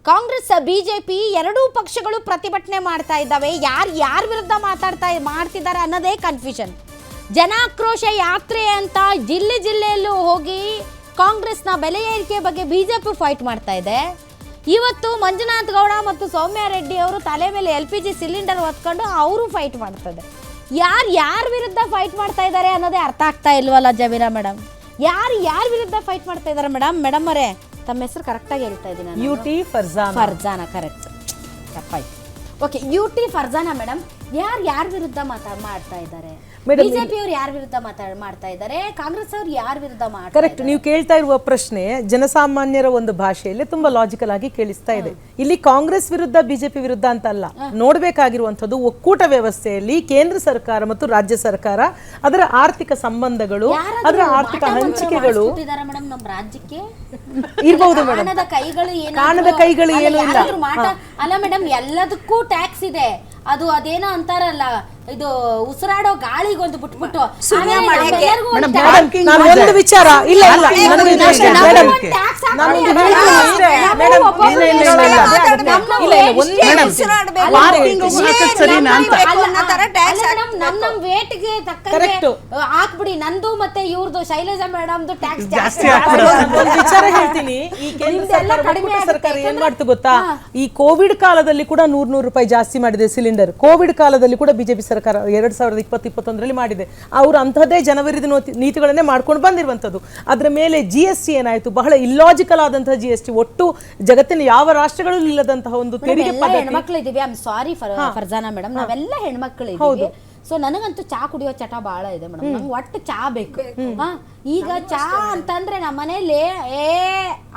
Congress BJP ಎರಡೂ ಪಕ್ಷಗಳು ಪ್ರತಿಭಟನೆ ಮಾಡ್ತಾ ಇದ್ದಾವೆ. ಯಾರ ವಿರುದ್ಧ ಮಾಡ್ತಿದ್ದಾರೆ ಅನ್ನೋದೇ ಕನ್ಫ್ಯೂಷನ್. ಜನಾಕ್ರೋಶ ಯಾತ್ರೆ ಅಂತ ಜಿಲ್ಲೆಯಲ್ಲೂ ಹೋಗಿ ಕಾಂಗ್ರೆಸ್ನ ಬೆಲೆ ಏರಿಕೆ ಬಗ್ಗೆ ಬಿಜೆಪಿ ಫೈಟ್ ಮಾಡ್ತಾ ಇದೆ. ಇವತ್ತು ಮಂಜುನಾಥ್ ಗೌಡ ಮತ್ತು ಸೌಮ್ಯ ರೆಡ್ಡಿ ಅವರು ತಲೆ ಮೇಲೆ LPG ಸಿಲಿಂಡರ್ ಹೊತ್ಕೊಂಡು ಅವರು ಫೈಟ್ ಮಾಡ್ತಾರೆ. ಯಾರ ವಿರುದ್ಧ ಫೈಟ್ ಮಾಡ್ತಾ ಇದ್ದಾರೆ ಅನ್ನೋದೇ ಅರ್ಥ ಆಗ್ತಾ ಇಲ್ವಲ್ಲ ಜಮೀರಾ ಮೇಡಮ್. ಯಾರ ವಿರುದ್ಧ ಫೈಟ್ ಮಾಡ್ತಾ ಇದ್ದಾರೆ ಮೇಡಮ್ ಅವರೇ? ತಮ್ಮ ಹೆಸರು ಕರೆಕ್ಟಾಗಿ ಹೇಳ್ತಾ ಇದ್ದೀನಿ ನಾನು. UT ಫರ್ಜಾನಾ ಕರೆಕ್ಟ್, ತಪ್ಪಾಯ್ತು. ಓಕೆ, UT ಫರ್ಜಾನಾ ಮೇಡಮ್ ಯಾರ ವಿರುದ್ಧ ಮಾಡ್ತಾ ಇದ್ದಾರೆ? ಬಿಜೆಪಿ ಅವರು ಯಾರ ವಿರುದ್ಧ ಮಾಡ್ತಾ ಇದ್ದಾರೆ? ಕಾಂಗ್ರೆಸ್ ಅವರು ಯಾರ ವಿರುದ್ಧ ಮಾಡ್ತಾ? ಕರೆಕ್ಟ್. ನೀವು ಕೇಳ್ತಾ ಇರುವ ಪ್ರಶ್ನೆ ಜನಸಾಮಾನ್ಯರ ಒಂದು ಭಾಷೆಯಲ್ಲಿ ತುಂಬಾ ಲಾಜಿಕಲ್ ಆಗಿ ಕೇಳಿಸ್ತಾ ಇದೆ. ಇಲ್ಲಿ ಕಾಂಗ್ರೆಸ್ ವಿರುದ್ಧ ಬಿಜೆಪಿ ವಿರುದ್ಧ ಅಂತ ಅಲ್ಲ, ನೋಡ್ಬೇಕಾಗಿರುವಂತದ್ದು ಒಕ್ಕೂಟ ವ್ಯವಸ್ಥೆಯಲ್ಲಿ ಕೇಂದ್ರ ಸರ್ಕಾರ ಮತ್ತು ರಾಜ್ಯ ಸರ್ಕಾರ, ಅದರ ಆರ್ಥಿಕ ಸಂಬಂಧಗಳು, ಅದರ ಆರ್ಥಿಕ ಹಂಚಿಕೆಗಳು ನಮ್ಮ ರಾಜ್ಯಕ್ಕೆ ಇರಬಹುದು ಮೇಡಮ್. ಕಾಣದ ಕೈಗಳು ಏನು ಇಲ್ಲ ಅಲ್ಲ ಮೇಡಮ್, ಎಲ್ಲದಕ್ಕೂ ಟ್ಯಾಕ್ಸ್ ಇದೆ. ಅದೇನೋ ಅಂತಾರಲ್ಲ, ಇದು ಉಸಿರಾಡೋ ಗಾಳಿಗೊಂದು ಬಿಟ್ಬಿಟ್ಟು ಒಂದು ವಿಚಾರ ಇಲ್ಲ ಹಾಕ್ಬಿಡಿ. ನಂದು ಮತ್ತೆ ಇವ್ರದ್ದು ಶೈಲಜಾ ಮೇಡಮ್ದು ಟ್ಯಾಕ್ಸ್ ವಿಚಾರ ಹೇಳ್ತೀನಿ. ಈ ಕೇಂದ್ರ ಸರ್ಕಾರ ಏನ್ ಮಾಡ್ತು ಗೊತ್ತಾ? ಈ ಕೋವಿಡ್ ಕಾಲದಲ್ಲಿ ಕೂಡ 100 ರೂಪಾಯಿ ಜಾಸ್ತಿ ಮಾಡಿದೆ ಸಿಲಿಂಡರ್. ಕೋವಿಡ್ ಕಾಲದಲ್ಲಿ ಕೂಡ ಬಿಜೆಪಿ ಸರ್ಕಾರ 2020-21 ಮಾಡಿದೆ. ಅವರು ಅಂತಹದೇ ಜನವರಿ ನೀತಿಗಳನ್ನೇ ಮಾಡ್ಕೊಂಡು ಬಂದಿರುವಂತದ್ದು. ಅದರ ಮೇಲೆ GST ಏನಾಯ್ತು? ಬಹಳ ಇಲ್ಲಾಜಿಕಲ್ ಆದಂತಹ GST. ಒಟ್ಟು ಜಗತ್ತಿನ ಯಾವ ರಾಷ್ಟ್ರಗಳಲ್ಲೂ ಇಲ್ಲದಂತಹ ಒಂದು ತೆರಿಗೆ ಪದ್ಧತಿ. ಹೆಣ್ಮಕ್ಳು ಇದೀವಿ. ಐ ಆಮ್ ಸಾರಿ ಫರ್ಜಾನಾ ಮೇಡಮ್, ನಾವೆಲ್ಲ ಹೆಣ್ಮಕ್ಳು ಇದೀವಿ. ಸೊ ನನಗಂತೂ ಚಾ ಕುಡಿಯೋ ಚಟ ಬಹಳ ಇದೆ ಮೇಡಮ್. ನಂಗೆ ಒಟ್ಟು ಚಾ ಬೇಕು. ಈಗ ಚಾ ಅಂತಂದ್ರೆ ನಮ್ಮ ಮನೇಲಿ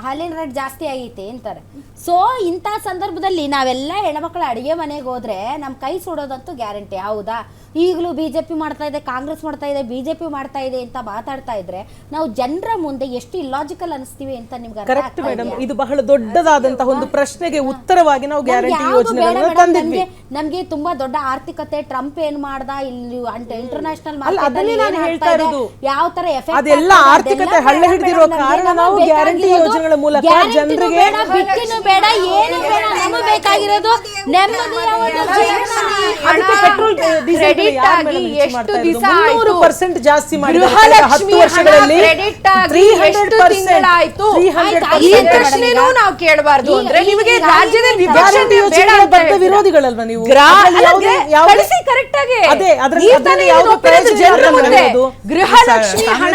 ಹಾಲಿನ ರೇಟ್ ಜಾಸ್ತಿ ಆಗೈತೆ ಅಂತಾರೆ. ಸೊ ಇಂಥ ಸಂದರ್ಭದಲ್ಲಿ ನಾವೆಲ್ಲ ಹೆಣ್ಮಕ್ಳು ಅಡಿಗೆ ಮನೆಗೆ ಹೋದ್ರೆ ನಮ್ ಕೈ ಸುಡೋದಂತೂ ಗ್ಯಾರಂಟಿ. ಹೌದಾ? ಈಗಲೂ ಬಿಜೆಪಿ ಮಾಡ್ತಾ ಇದೆ, ಕಾಂಗ್ರೆಸ್ ಮಾಡ್ತಾ ಇದೆ, ಬಿಜೆಪಿ ಮಾಡ್ತಾ ಇದೆ ಅಂತ ಮಾತಾಡ್ತಾ ಇದ್ರೆ ನಾವು ಜನರ ಮುಂದೆ ಎಷ್ಟು ಇಲ್ಲಾಜಿಕಲ್ ಅನಿಸ್ತೀವಿ ಅಂತ ನಿಮ್ಗೆ ಕರೆಕ್ಟ್ ಮೇಡಮ್. ಇದು ಬಹಳ ದೊಡ್ಡದಾದಂತಹ ಒಂದು ಪ್ರಶ್ನೆಗೆ ಉತ್ತರವಾಗಿ ನಾವು ಗ್ಯಾರಂಟಿ ಯೋಜನೆಗಳನ್ನು ತಂದಿದ್ವಿ. ನಮ್ಗೆ ತುಂಬಾ ದೊಡ್ಡ ಆರ್ಥಿಕತೆ. ಟ್ರಂಪ್ ಏನ್ ಮಾಡ್ದ ಇಲ್ಲಿ ಇಂಟರ್ನ್ಯಾಷನಲ್ ಯಾವ ತರ ಎಫೆಕ್ಟ್, ಅದೆಲ್ಲ ಆರ್ಥಿಕತೆ ಹಳ್ಳ ಹಿಡಿದಿರೋ ಕಾರಣ ನಾವು ಗ್ಯಾರಂಟಿ ಯೋಜನೆಗಳ ಮೂಲಕ ಜನರಿಗೆ ಬಿಟ್ಟಿನೂ ಬೇಡ, ಏನು ಬೇಡ, ನಮಗೆ ಬೇಕಾಗಿರೋದು ಪೆಟ್ರೋಲ್ ಡೀಸೆಲ್ ಎಷ್ಟು ದಿವಸ 300% ಜಾಸ್ತಿ ಮಾಡಿದ್ದಾರೆ. 10 ವರ್ಷಗಳಲ್ಲಿ 300% ಆಯ್ತು. ಈ ಪ್ರಶ್ನೆನೂ ನಾವು ಕೇಳಬಾರ್ದು ಅಂದ್ರೆ ನಿಮಗೆ ರಾಜ್ಯದ ವಿಭಜನೆ ಬೇಡ ಅಂತ ವಿರೋಧಿಗಳಲ್ವಾ ನೀವು? ಕರೆಕ್ಟ್ ಆಗಿ ಗೃಹಲಕ್ಷ್ಮಿ ಹಣ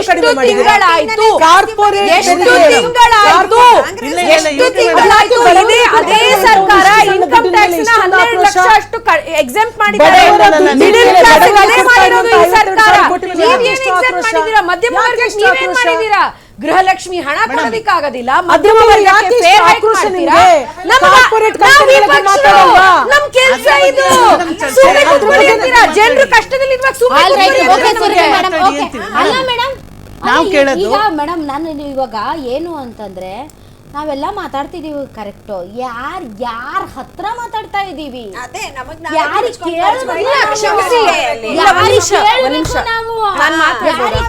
ಎಷ್ಟು ತಿಂಗಳಾಯ್ತು? ಎಷ್ಟು ತಿಂಗಳಾಯ್ತು? ಅದೇ ಸರ್ಕಾರ ಇನ್ಕಮ್ ಟ್ಯಾಕ್ಸ್ ನ 12 ಲಕ್ಷ ಅಷ್ಟು ಎಕ್ಸೆಂಪ್ಟ್ ಮಾಡಿದ್ದಾರೆ. ಮಧ್ಯಮ ವರ್ಗಕ್ಕೆ ನೀವೇನ್ ಮಾಡಿದೀರಾ? ಗೃಹಲಕ್ಷ್ಮಿ ಹಣ ಕೊಡೋದಿಕ್ಕಾಗೋದಿಲ್ಲ, ಮಧ್ಯಮ ವರ್ಗಕ್ಕೆ ನಮ್ ಕೆಲ್ಸ ಇದು. ಜನರು ಕಷ್ಟದಲ್ಲಿ ಮೇಡಮ್, ನಾನು ಇವಾಗ ಏನು ಅಂತಂದ್ರೆ ನಾವೆಲ್ಲ ಮಾತಾಡ್ತಿದೀವಿ ಕರೆಕ್ಟು. ಯಾರ ಹತ್ರ ಮಾತಾಡ್ತಾ ಇದೀವಿ?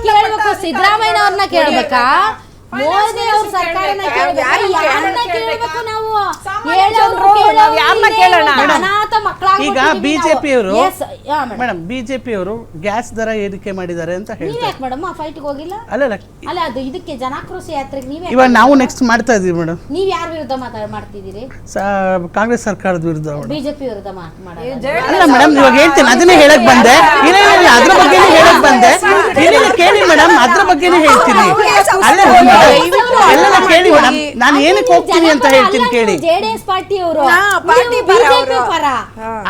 ಕೇಳ್ಬೇಕು? ಸಿದ್ದರಾಮಯ್ಯ ಅವ್ರನ್ನ ಕೇಳ್ಬೇಕಾ? ಮೋದಿ ಅವ್ರ ಸರ್ಕಾರನ ಕೇಳ್ಬೇಕು? ನಾವು ಈಗ ಬಿಜೆಪಿಯವರು ಗ್ಯಾಸ್ ದರ ಏರಿಕೆ ಮಾಡಿದ್ದಾರೆ ಅಂತ ಹೇಳ್ತಾರೆ ಮೇಡಮ್. ಆ ಫೈಟ್ಗೆ ಹೋಗಿಲ್ಲ ಅಲ್ಲ, ಅದು ಇದಕ್ಕೆ ಜನಾಕ್ರೋಶ ಯಾತ್ರೆಗೆ ನೀವೇ ಇವಾಗ ನಾವು ನೆಕ್ಸ್ಟ್ ಮಾಡ್ತಾ ಇದೀವಿ ಮೇಡಮ್. ನೀವ್ ಯಾರ ವಿರುದ್ಧ ಮಾಡ್ತಿದ್ದೀರಿ? ಕಾಂಗ್ರೆಸ್ ಸರ್ಕಾರದ ವಿರುದ್ಧ. ಬಿಜೆಪಿ ವಿರುದ್ಧ ಅಲ್ಲ ಮೇಡಮ್, ಇವಾಗ ಹೇಳ್ತೇನೆ, ಅದನ್ನೇ ಹೇಳಕ್ ಬಂದೆ. ಅದ್ರ ಬಗ್ಗೆ ಹೇಳಕ್ ಬಂದೆ. ಕೇಳಿ ಮೇಡಮ್, ಅದ್ರ ಬಗ್ಗೆನೇ ಹೇಳ್ತೀನಿ. ಎಲ್ಲ ಕೇಳಿ ಮೇಡಮ್, ನಾನು ಏನಕ್ಕೆ ಹೋಗ್ತೀನಿ ಅಂತ ಹೇಳ್ತೀನಿ ಕೇಳಿ. ಜೆಡಿಎಸ್ ಪಾರ್ಟಿ ಅವರು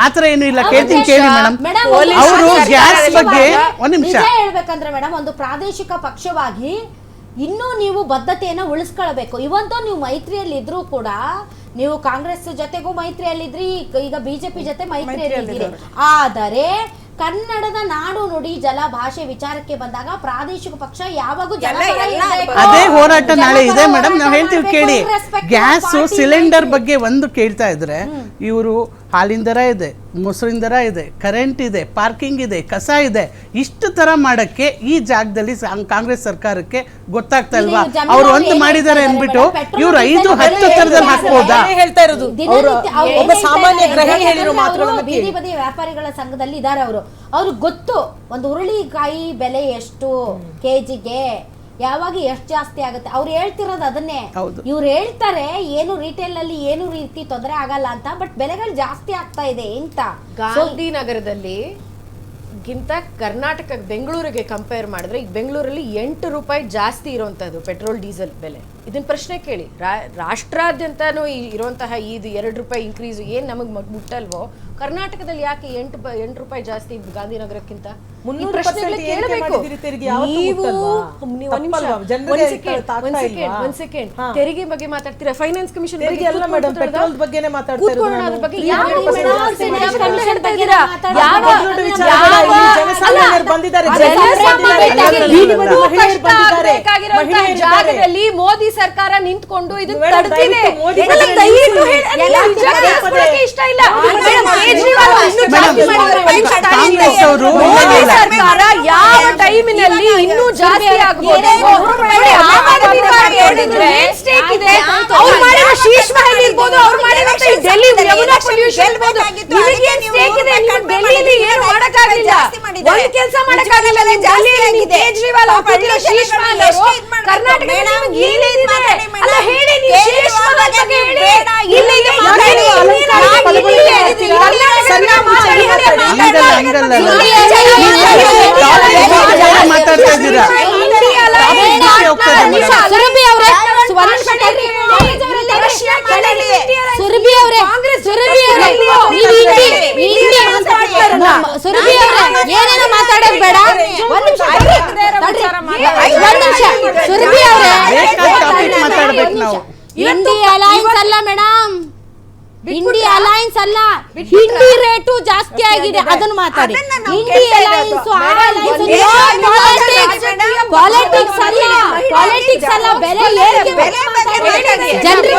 ಆತರ ಏನು ಇಲ್ಲ, ಕೇಳ್ತೀನಿ ಕೇಳಿ ಮೇಡಮ್. ಅವರು ಗ್ಯಾಸ್ ಬಗ್ಗೆ ಒಂದ್ ನಿಮಿಷ ಹೇಳ್ಬೇಕಂದ್ರೆ ಮೇಡಮ್, ಒಂದು ಪ್ರಾದೇಶಿಕ ಪಕ್ಷವಾಗಿ ಇನ್ನೂ ನೀವು ಬದ್ಧತೆಯನ್ನ ಉಳಿಸ್ಕೊಳ್ಬೇಕು. ಇವತ್ತು ನೀವು ಮೈತ್ರಿಯಲ್ಲಿ ಇದ್ರೂ ಕೂಡ ನೀವು ಕಾಂಗ್ರೆಸ್ ಜೊತೆಗೂ ಮೈತ್ರಿಯಲ್ಲಿದ್ರಿ, ಈಗ ಬಿಜೆಪಿ ಜೊತೆ ಮೈತ್ರಿಯಲ್ಲಿದ್ದೀರಿ. ಆದರೆ ಕನ್ನಡದ ನಾಡು ನುಡಿ ಜಲ ಭಾಷೆ ವಿಚಾರಕ್ಕೆ ಬಂದಾಗ ಪ್ರಾದೇಶಿಕ ಪಕ್ಷ ಯಾವಾಗೂ ಅದೇ ಹೋರಾಟ ನಾಳೆ ಇದೆ ಮೇಡಮ್. ನಾವು ಹೇಳ್ತೀವಿ ಕೇಳಿ. ಗ್ಯಾಸ್ ಸಿಲಿಂಡರ್ ಬಗ್ಗೆ ಒಂದು ಕೇಳ್ತಾ ಇದ್ರೆ ಇವರು ಹಾಲಿನ ದರ ಇದೆ, ಮೊಸರಿನ ದರ ಇದೆ, ಕರೆಂಟ್ ಇದೆ, ಪಾರ್ಕಿಂಗ್ ಇದೆ, ಕಸ ಇದೆ. ಇಷ್ಟು ಥರ ಮಾಡೋಕ್ಕೆ ಈ ಜಾಗದಲ್ಲಿ ಕಾಂಗ್ರೆಸ್ ಸರ್ಕಾರಕ್ಕೆ ಗೊತ್ತಾಗ್ತಾ ಇಲ್ವಾ? ಅವ್ರು ಒಂದು ಮಾಡಿದ್ದಾರೆ ಅಂದ್ಬಿಟ್ಟು ಇವ್ರು 5-10 ಥರದಲ್ಲಿ ಹಾಕ್ಬೋದಾ? ಹೇಳ್ತಾ ಇರೋದು ಒಬ್ಬ ಸಾಮಾನ್ಯ ಗ್ರಹಿಣಿ ಹೇಳಿರೋ ಮಾತುಗಳನ್ನು ಬೀದಿ ಬದಿ ವ್ಯಾಪಾರಿಗಳ ಸಂಘದಲ್ಲಿ ಇದ್ದಾರೆ ಅವ್ರು ಗೊತ್ತು ಒಂದು ಹುರುಳಿಕಾಯಿ ಬೆಲೆ ಎಷ್ಟು ಕೆಜಿಗೆ, ಯಾವಾಗ ಎಷ್ಟು ಜಾಸ್ತಿ ಆಗುತ್ತೆ. ಅವ್ರು ಹೇಳ್ತಿರೋದು ಅದನ್ನೇ. ಇವ್ರು ಹೇಳ್ತಾರೆ ಏನು ರಿಟೇಲ್ ಅಲ್ಲಿ ಏನು ರೀತಿ ತೊಂದರೆ ಆಗಲ್ಲ ಅಂತ, ಬಟ್ ಬೆಲೆಗಳು ಜಾಸ್ತಿ ಆಗ್ತಾ ಇದೆ ಅಂತ. ಗಾಂಧಿನಗರದಲ್ಲಿ ಗಿಂತ ಕರ್ನಾಟಕ ಬೆಂಗಳೂರಿಗೆ ಕಂಪೇರ್ ಮಾಡಿದ್ರೆ ಈಗ ಬೆಂಗಳೂರಲ್ಲಿ 8 ರೂಪಾಯಿ ಜಾಸ್ತಿ ಇರುವಂತದ್ದು ಪೆಟ್ರೋಲ್ ಡೀಸೆಲ್ ಬೆಲೆ. ಇದನ್ನ ಪ್ರಶ್ನೆ ಕೇಳಿ, ರಾಷ್ಟ್ರಾದ್ಯಂತನೂ ಇರುವಂತಹ ಇದು 2 ರೂಪಾಯಿ ಇನ್ಕ್ರೀಸ್ ಏನ್ ನಮಗ್ ಮುಟ್ಟಲ್ವೋ, ಕರ್ನಾಟಕದಲ್ಲಿ ಯಾಕೆ 8 ರೂಪಾಯಿ ಜಾಸ್ತಿ ಗಾಂಧಿನಗರಕ್ಕಿಂತ? ಒಂದ್ ಸೆಕೆಂಡ್ ತೆರಿಗೆ ಬಗ್ಗೆ ಮಾತಾಡ್ತೀರಾ, ಫೈನಾನ್ಸ್ ಕಮಿಷನ್ ಜಾಗದಲ್ಲಿ ಮೋದಿ ಸರ್ಕಾರ ನಿಂತ್ಕೊಂಡು ಇದು ತಡೆದಿದೆ. ಇಷ್ಟ ಇಲ್ಲ ಸರ್ಕಾರ ಯಾವ ಟೈಮಿನಲ್ಲಿ ಇನ್ನೂ ಜಾಸ್ತಿ ಆಗ್ಬೋದು. ಶೀಶ್ ಮಹಲ್ ಇರ್ಬೋದು, ಅವ್ರು ಮಾಡಿರೋ ಡೆಲ್ಲಿ ಯಮುನಾ ಪೊಲ್ಯೂಷನ್ ಇರ್ಬೋದು, ನಿಮಗೇನ್ ಸ್ಟೇಕ್ ಇದೆ? ನೀವು ಡೆಲ್ಲಿಲಿ ಏನು ಮಾಡಕ್ಕಾಗಿಲ್ಲ, ಒಂದ್ ಕೆಲಸ ಮಾಡಕ್ಕಾಗಲ್ಲ. ಕೇಜ್ರಿವಾಲ್ ಶೀಶ್ ಮಹಲ್ ಕರ್ನಾಟಕದಲ್ಲಿ ಏನೇನಿದೆ ಅಲ್ಲ ಹೇಳಿ, ನೀವು ಶೀಶ್ ಮಹಲ್ ಬಗ್ಗೆ ಹೇಳಿ. ಮಾತಾಡ್ತಾ ಇದ್ದೀರಾ? ಸುರಭಿ ಅವರೇ, ಏನೇನೋ ಮಾತಾಡೋದು ಬೇಡ. ಸುರಭಿ ಅವರೇ, ಇಂಡಿಯಾ ಅಲೈನ್ಸ್ ಅಲ್ಲ ಮೇಡಮ್, ಇಂಡಿಯಾ ಅಲೈನ್ಸ್ ಅಲ್ಲ, ಹಿಂಡಿ ರೇಟು ಜಾಸ್ತಿ ಆಗಿದೆ ಅದನ್ನು ಮಾತಾಡಿ. ಇಂಡಿಯಾ ಅಲೈನ್ಸ್ ಪಾಲಿಟಿಕ್ಸ್ ಅಲ್ಲ, ಪಾಲಿಟಿಕ್ಸ್ ಅಲ್ಲ, ಬೆಲೆ ಏರಿಕೆ ಜನರಿಗೆ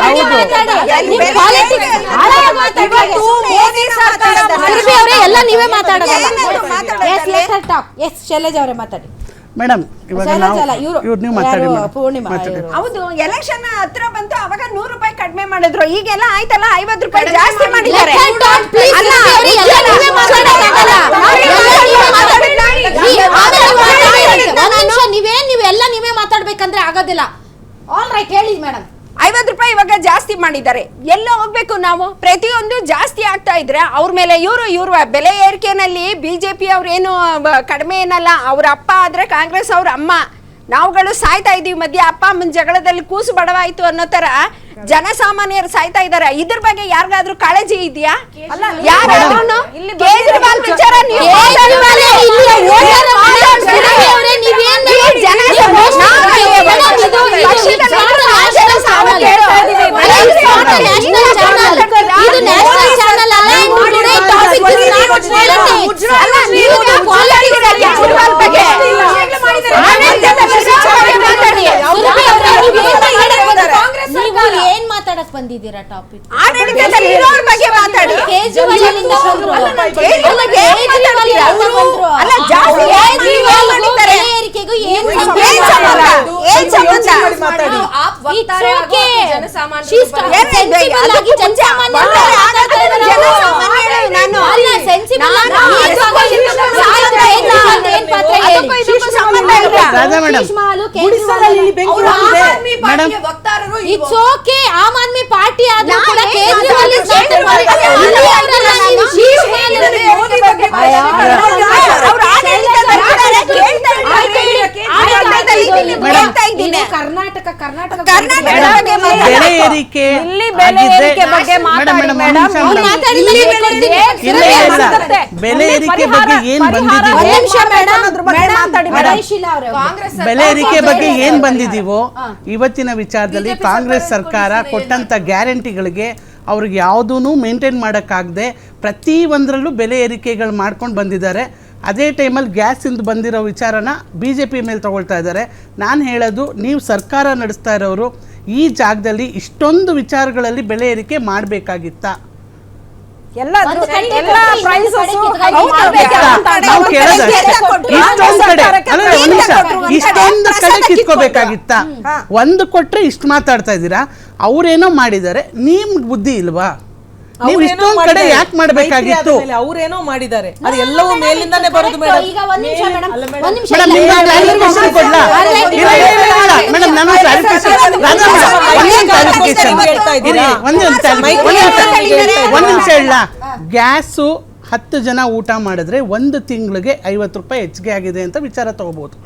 ಎಲ್ಲ ನೀವೇ ಮಾತಾಡೋದಲ್ಲ. ಎಸ್ ಶೈಲಜಾ ಅವರೇ ಮಾತಾಡಿ ಮೇಡಮ್. ಇವಾಗ ನೀವು ಮಾತಾಡಿ. ಹೌದು, ಎಲೆಕ್ಷನ್ ಹತ್ರ ಬಂತು, ಅವಾಗ 100 ರೂಪಾಯಿ ಕಡಿಮೆ ಮಾಡಿದ್ರು, ಈಗೆಲ್ಲ ಆಯ್ತಲ್ಲ 50 ರೂಪಾಯಿ ಜಾಸ್ತಿ ಮಾಡಿದ್ದಾರೆ. ನೀವೆಲ್ಲ ನೀವೇ ಮಾತಾಡ್ಬೇಕಂದ್ರೆ ಆಗೋದಿಲ್ಲ. ಆಲ್ ರೈಟ್, ಹೇಳಿ ಮೇಡಮ್. 50 ರೂಪಾಯಿ ಇವಾಗ ಜಾಸ್ತಿ ಮಾಡಿದ್ದಾರೆ. ಎಲ್ಲ ಹೋಗ್ಬೇಕು ನಾವು? ಪ್ರತಿಯೊಂದು ಜಾಸ್ತಿ ಆಗ್ತಾ ಇದ್ರೆ ಅವ್ರ ಮೇಲೆ ಇವ್ರ ಬೆಲೆ ಏರಿಕೆನಲ್ಲಿ ಬಿಜೆಪಿ ಅವ್ರೇನು ಕಡಿಮೆ ಏನಲ್ಲ. ಅವ್ರ ಅಪ್ಪ ಆದ್ರೆ ಕಾಂಗ್ರೆಸ್ ಅವ್ರ ಅಮ್ಮ. ನಾವುಗಳು ಸಾಯ್ತಾ ಇದೀವಿ ಮಧ್ಯೆ, ಅಪ್ಪ ಅಮ್ಮನ ಜಗಳದಲ್ಲಿ ಕೂಸು ಬಡವಾಯ್ತು ಅನ್ನೋ ತರ ಜನಸಾಮಾನ್ಯರು ಸಾಯ್ತಾ ಇದಾರೆ. ಇದ್ರ ಬಗ್ಗೆ ಯಾರಿಗಾದ್ರೂ ಕಾಳಜಿ ಇದೆಯಾ? ಕೇಜ್ರಿವಾಲ್ ವಿಚಾರ ಏನ್ ಮಾತಾಡಕ್ ಬಂದಿದ್ದೀರಾ? ಟಾಪಿಕ್ ಆಡಳಿತದಲ್ಲಿ ಇರೋರ ಬಗ್ಗೆ ಮಾತಾಡಿ. It's okay, Aam Aadmi party ಆದ್ರೂ ಕೂಡ ಕೇಜ್ರಿವಾಲ್ ಬೆಲೆ ಏರಿಕೆ ಬೆಲೆ ಏರಿಕೆ ಬಗ್ಗೆ ಏನ್ ಬೆಲೆ ಏರಿಕೆ ಬಗ್ಗೆ ಏನ್ ಬಂದಿದೀವೋ ಇವತ್ತಿನ ವಿಚಾರದಲ್ಲಿ ಕಾಂಗ್ರೆಸ್ ಸರ್ಕಾರ ಕೊಟ್ಟಂತ ಗ್ಯಾರಂಟಿಗಳಿಗೆ ಅವ್ರಿಗೆ ಯಾವುದೂ ಮೇಂಟೈನ್ ಮಾಡೋಕ್ಕಾಗದೆ ಪ್ರತಿ ಒಂದರಲ್ಲೂ ಬೆಲೆ ಏರಿಕೆಗಳು ಮಾಡ್ಕೊಂಡು ಬಂದಿದ್ದಾರೆ. ಅದೇ ಟೈಮಲ್ಲಿ ಗ್ಯಾಸಿಂದ ಬಂದಿರೋ ವಿಚಾರನ BJP ಮೇಲೆ ತಗೊಳ್ತಾ ಇದ್ದಾರೆ. ನಾನು ಹೇಳೋದು, ನೀವು ಸರ್ಕಾರ ನಡೆಸ್ತಾ ಇರೋರು ಈ ಜಾಗದಲ್ಲಿ ಇಷ್ಟೊಂದು ವಿಚಾರಗಳಲ್ಲಿ ಬೆಲೆ ಏರಿಕೆ ಮಾಡಬೇಕಾಗಿತ್ತಾ? ಎಲ್ಲ ಒಂದು ಕಡೆ ಎಲ್ಲ ಕೊಟ್ಟು ಪ್ರೈಸಸ್ ಇನ್ನೊಂದು ಕಡೆ ನಾವು ಕೇಳೋದಷ್ಟೇ ಇಷ್ಟೊಂದು ಕಡೆ ಅಲ್ಲ ಒಂದ್ ನಿಮಿಷ ಇಷ್ಟೊಂದು ಕಡೆ ಕಿತ್ಕೋಬೇಕಾಗಿತ್ತ ಒಂದು ಕೊಟ್ರೆ ಇಷ್ಟು ಮಾತಾಡ್ತಾ ಇದ್ದೀರಾ ಅವ್ರೇನೋ ಮಾಡಿದ್ದಾರೆ ನಿಮ್ಗೆ ಬುದ್ಧಿ ಇಲ್ವಾ ನೀವು ಇಷ್ಟೊಂದು ಕಡೆ ಯಾಕೆ ಮಾಡ್ಬೇಕಾಗಿತ್ತು ಅವ್ರೇನೋ ಮಾಡಿದ್ದಾರೆ ಅದು ಎಲ್ಲವೂ ಮೇಲಿಂದಾನೇ ಬರೋದು ಮೇಡಮ್ ಈಗ ಒಂದ್ ನಿಮಿಷ ಮೇಡಮ್ ಒಂದ್ ನಿಮಿಷ ಮೇಡಮ್ ನಿಮ್ಮ ಕ್ಲಾರಿಫಿಕೇಶನ್ ಕೊಡ್ಲಾ ಮೇಡಮ್ ನಾನು ಒಂದ್ ನಿಮಿಷ ಹೇಳ ಗ್ಯಾಸು 10 ಜನ ಊಟ ಮಾಡಿದ್ರೆ 1 ತಿಂಗಳಿಗೆ 50 ರೂಪಾಯಿ ಹೆಚ್ಚಿಗೆ ಆಗಿದೆ ಅಂತ ವಿಚಾರ ತಗೋಬಹುದು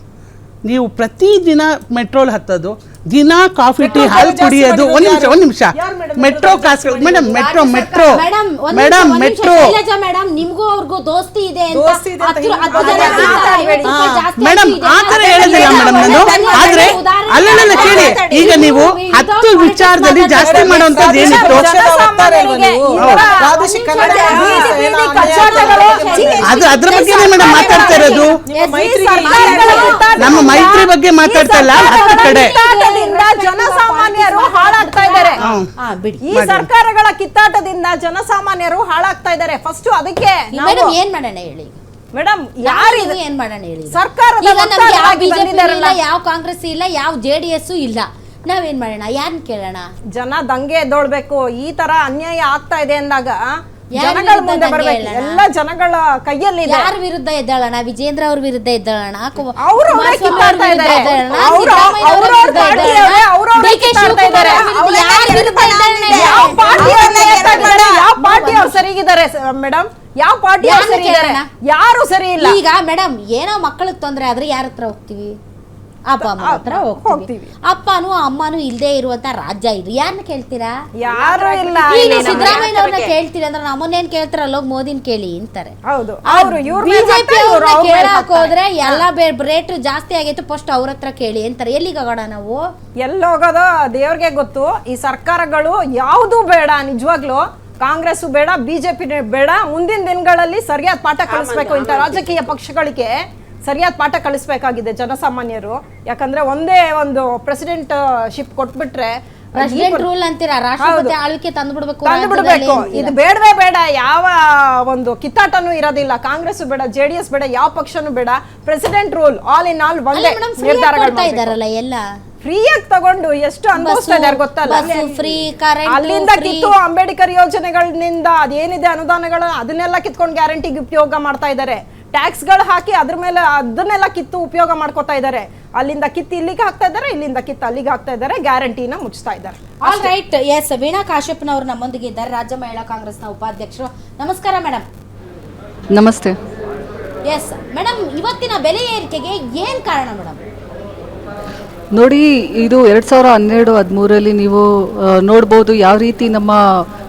ನೀವು ಪ್ರತಿದಿನ ಮೆಟ್ರೋಲ್ ಹತ್ತೋದು ದಿನ ಕಾಫಿ ಟೀ ಹಾಲು ಕುಡಿಯೋದು ಒಂದ್ ನಿಮಿಷ ಮೆಟ್ರೋ ಕಾಸು ಮೇಡಮ್ ಮೆಟ್ರೋ ಮೇಡಮ್ ನಿಮ್ಗೂ ಅವ್ರಿಗೂ ದೋಸ್ತಿ ಇದೆ ಮೇಡಮ್ ಆ ಥರ ಹೇಳೋದಿಲ್ಲ ಮೇಡಮ್ ನಾನು ಆದ್ರೆ ಅಲ್ಲ ಕೇಳಿ ಈಗ ನೀವು 10 ವಿಚಾರದಲ್ಲಿ ಜಾಸ್ತಿ ಮಾಡುವಂತದ್ದು ಏನಿತ್ತು ಅದು ಅದ್ರ ಬಗ್ಗೆನೇ ಮೇಡಮ್ ಮಾತಾಡ್ತಾ ಇರೋದು ನಮ್ಮ ಮೈತ್ರಿ ಬಗ್ಗೆ ಮಾತಾಡ್ತಾ ಇಲ್ಲ 10 ಕಡೆ ಜನಸಾಮಾನ್ಯರು ಹಾಳಾಗ್ತಾ ಇದ್ದಾರೆ ಈ ಸರ್ಕಾರಗಳ ಕಿತ್ತಾಟದಿಂದ ಜನಸಾಮಾನ್ಯರು ಹಾಳಾಗ್ತಾ ಇದ್ದಾರೆ ಫಸ್ಟ್ ಅದಕ್ಕೆ ಏನ್ ಮಾಡೋಣ ಹೇಳಿ ಮೇಡಮ್ ಯಾರು ಏನ್ ಮಾಡೋಣ ಹೇಳಿ ಸರ್ಕಾರದ ಯಾವ ಬಿಜೆಪಿ ಇಲ್ಲ ಯಾವ ಕಾಂಗ್ರೆಸ್ ಇಲ್ಲ ಯಾವ ಜೆಡಿಎಸ್ ಇಲ್ಲ ನಾವೇನ್ ಮಾಡೋಣ ಯಾರನ್ನ ಕೇಳೋಣ ಜನ ದಂಗೆ ಎದ್ದೊಳ್ಬೇಕು ಈ ತರ ಅನ್ಯಾಯ ಆಗ್ತಾ ಇದೆ ಅಂದಾಗ ಜನಗಳ ಮುಂದೆ ಬರ್ಬೇಕು ಎಲ್ಲ ಜನಗಳ ಕೈಯಲ್ಲಿ ಯಾರ ವಿರುದ್ಧ ಎದ್ದಾಳಣ ವಿಜೇಂದ್ರ ಅವ್ರ ವಿರುದ್ಧ ಎದ್ದಾಳಣ ಯಾವ ಪಾರ್ಟಿ ಅವ್ರು ಸರಿಗಿದ್ದಾರೆ ಮೇಡಮ್ ಯಾವ ಪಾರ್ಟಿ ಅವ್ರು ಸರಿಗಿದ್ದಾರೆ ಯಾರು ಸರಿ ಇಲ್ಲ ಈಗ ಮೇಡಮ್ ಏನೋ ಮಕ್ಕಳಿಗೆ ತೊಂದ್ರೆ ಆದ್ರೆ ಯಾರ ಹತ್ರ ಹೋಗ್ತೀವಿ ಅಪ್ಪ ಅಮ್ಮ ಹತ್ರ ಹೋಗ್ತೀವಿ ಅಪ್ಪನೂ ಅಮ್ಮನೂ ಇಲ್ದೇ ಇರುವಂತ ರಾಜ್ಯ ಇದು ಯಾರನ್ನ ಕೇಳ್ತೀರಾ ಯಾರು ಇಲ್ಲ ಸಿದ್ದರಾಮಯ್ಯ ಅವ್ರನ್ನ ಕೇಳ್ತೀರಿ ಅಂದ್ರೆ ನಮ್ಮನ್ನೇನ್ ಕೇಳ್ತಾರಲ್ಲ ಮೋದಿನ ಕೇಳಿ ಅಂತಾರೆ ಹೌದು ಬಿಜೆಪಿ ಅವ್ರನ್ನ ಕೇಳಕ್ ಹೋದ್ರೆ ಎಲ್ಲ ರೇಟ್ ಜಾಸ್ತಿ ಆಗೈತೆ ಫಸ್ಟ್ ಅವ್ರ ಹತ್ರ ಕೇಳಿ ಅಂತಾರೆ ಎಲ್ಲಿಗೆ ಹೋಗೋಣ ನಾವು ಎಲ್ಲೋಗೋದು ದೇವ್ರಿಗೆ ಗೊತ್ತು ಈ ಸರ್ಕಾರಗಳು ಯಾವ್ದು ಬೇಡ ನಿಜವಾಗ್ಲು ಕಾಂಗ್ರೆಸ್ ಬೇಡ ಬಿಜೆಪಿ ಬೇಡ ಮುಂದಿನ ದಿನಗಳಲ್ಲಿ ಸರಿಯಾದ ಪಾಠ ಕಲಿಸ್ಬೇಕು ಇಂಥ ರಾಜಕೀಯ ಪಕ್ಷಗಳಿಗೆ ಸರಿಯಾದ ಪಾಠ ಕಲಿಸ್ಬೇಕಾಗಿದೆ ಜನಸಾಮಾನ್ಯರು ಯಾಕಂದ್ರೆ ಒಂದೇ ಒಂದು ಪ್ರೆಸಿಡೆಂಟ್ ಶಿಪ್ ಕೊಟ್ಬಿಟ್ರೆ ಪ್ರೆಸಿಡೆಂಟ್ ರೂಲ್ ಅಂತೀರಾ ರಾಷ್ಟ್ರಪತಿ ಆಳ್ವಿಕೆ ತಂದ್ಬಿಡ್ಬೇಕು ಇದು ಬೇಡವೇ ಬೇಡ ಯಾವ ಒಂದು ಕಿತ್ತಾಟನೂ ಇರೋದಿಲ್ಲ ಕಾಂಗ್ರೆಸ್ ಬೇಡ ಜೆಡಿಎಸ್ ಬೇಡ ಯಾವ ಪಕ್ಷನೂ ಬೇಡ president rule all in all ಒಂದೇ ನಿರ್ಧಾರಗಳು ಇದಾರಲ್ಲ ಎಲ್ಲ ಫ್ರೀಯಾಗಿ ತಗೊಂಡು ಎಷ್ಟು ಅನುಭವಿಸ್ತಾ ಇದಾರೆ ಗೊತ್ತಲ್ಲ ಅಲ್ಲಿಂದ ಕಿತ್ತು ಅಂಬೇಡ್ಕರ್ ಯೋಜನೆಗಳಿಂದ ಅದೇನಿದೆ ಅನುದಾನಗಳು ಅದನ್ನೆಲ್ಲ ಕಿತ್ಕೊಂಡು ಗ್ಯಾರಂಟಿಗೆ ಉಪಯೋಗ ಮಾಡ್ತಾ ಇದ್ದಾರೆ ಟ್ಯಾಕ್ಸ್ ಗಳು ಹಾಕಿ ಅದ್ರ ಮೇಲೆ ಅದನ್ನೆಲ್ಲ ಕಿತ್ತು ಉಪಯೋಗ ಮಾಡ್ಕೋತಾ ಇದ್ದಾರೆ ಅಲ್ಲಿಂದ ಕಿತ್ತು ಇಲ್ಲಿಗೆ ಹಾಕ್ತಾ ಇದ್ದಾರೆ ಇಲ್ಲಿಂದ ಕಿತ್ತು ಅಲ್ಲಿಗೆ ಹಾಕ್ತಾ ಇದ್ದಾರೆ ಗ್ಯಾರಂಟಿನ ಮುಚ್ತಾ ಇದ್ದಾರೆ ಆಲ್ ರೈಟ್ ಎಸ್ ವೀಣಾ ಕಾಶ್ಯಪ್ನವರು ನಮ್ಮೊಂದಿಗೆ ಇದ್ದಾರೆ ರಾಜ್ಯ ಮಹಿಳಾ ಕಾಂಗ್ರೆಸ್ನ ಉಪಾಧ್ಯಕ್ಷರು ನಮಸ್ಕಾರ ಮೇಡಮ್ ನಮಸ್ತೆ ಎಸ್ ಮೇಡಮ್ ಇವತ್ತಿನ ಬೆಲೆ ಏರಿಕೆಗೆ ಏನ್ ಕಾರಣ ಮೇಡಮ್ ನೋಡಿ ಇದು 2012-13 ನೀವು ನೋಡ್ಬೋದು ಯಾವ ರೀತಿ ನಮ್ಮ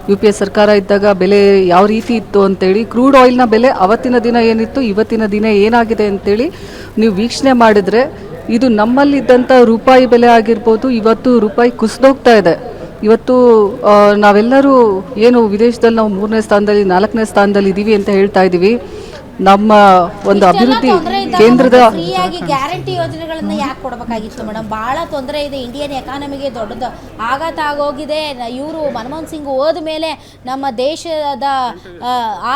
ಯು ಪಿ ಎ ಸರ್ಕಾರ ಇದ್ದಾಗ ಬೆಲೆ ಯಾವ ರೀತಿ ಇತ್ತು ಅಂತೇಳಿ ಕ್ರೂಡ್ ಆಯಿಲ್ನ ಬೆಲೆ ಅವತ್ತಿನ ದಿನ ಏನಿತ್ತು ಇವತ್ತಿನ ದಿನ ಏನಾಗಿದೆ ಅಂತೇಳಿ ನೀವು ವೀಕ್ಷಣೆ ಮಾಡಿದರೆ ಇದು ನಮ್ಮಲ್ಲಿದ್ದಂಥ ರೂಪಾಯಿ ಬೆಲೆ ಆಗಿರ್ಬೋದು ಇವತ್ತು ರೂಪಾಯಿ ಕುಸಿದೋಗ್ತಾ ಇದೆ ಇವತ್ತು ನಾವೆಲ್ಲರೂ ಏನು ವಿದೇಶದಲ್ಲಿ ನಾವು 3ನೇ ಸ್ಥಾನದಲ್ಲಿ 4ನೇ ಸ್ಥಾನದಲ್ಲಿ ಇದ್ದೀವಿ ಅಂತ ಹೇಳ್ತಾ ಇದ್ದೀವಿ ನಮ್ಮ ಒಂದು ಅಭಿವೃದ್ಧಿ ಕೇಂದ್ರದ ಫ್ರೀಯಾಗಿ ಗ್ಯಾರಂಟಿ ಯೋಜನೆಗಳನ್ನ ಯಾಕೆ ಕೊಡಬೇಕಾಗಿತ್ತು ಮೇಡಮ್ ಬಹಳ ತೊಂದರೆ ಇದೆ ಇಂಡಿಯನ್ ಎಕಾನಮಿಗೆ ದೊಡ್ಡದು ಆಘಾತ ಆಗೋಗಿದೆ ಇವರು ಮನಮೋಹನ್ ಸಿಂಗ್ ಹೋದ ಮೇಲೆ ನಮ್ಮ ದೇಶದ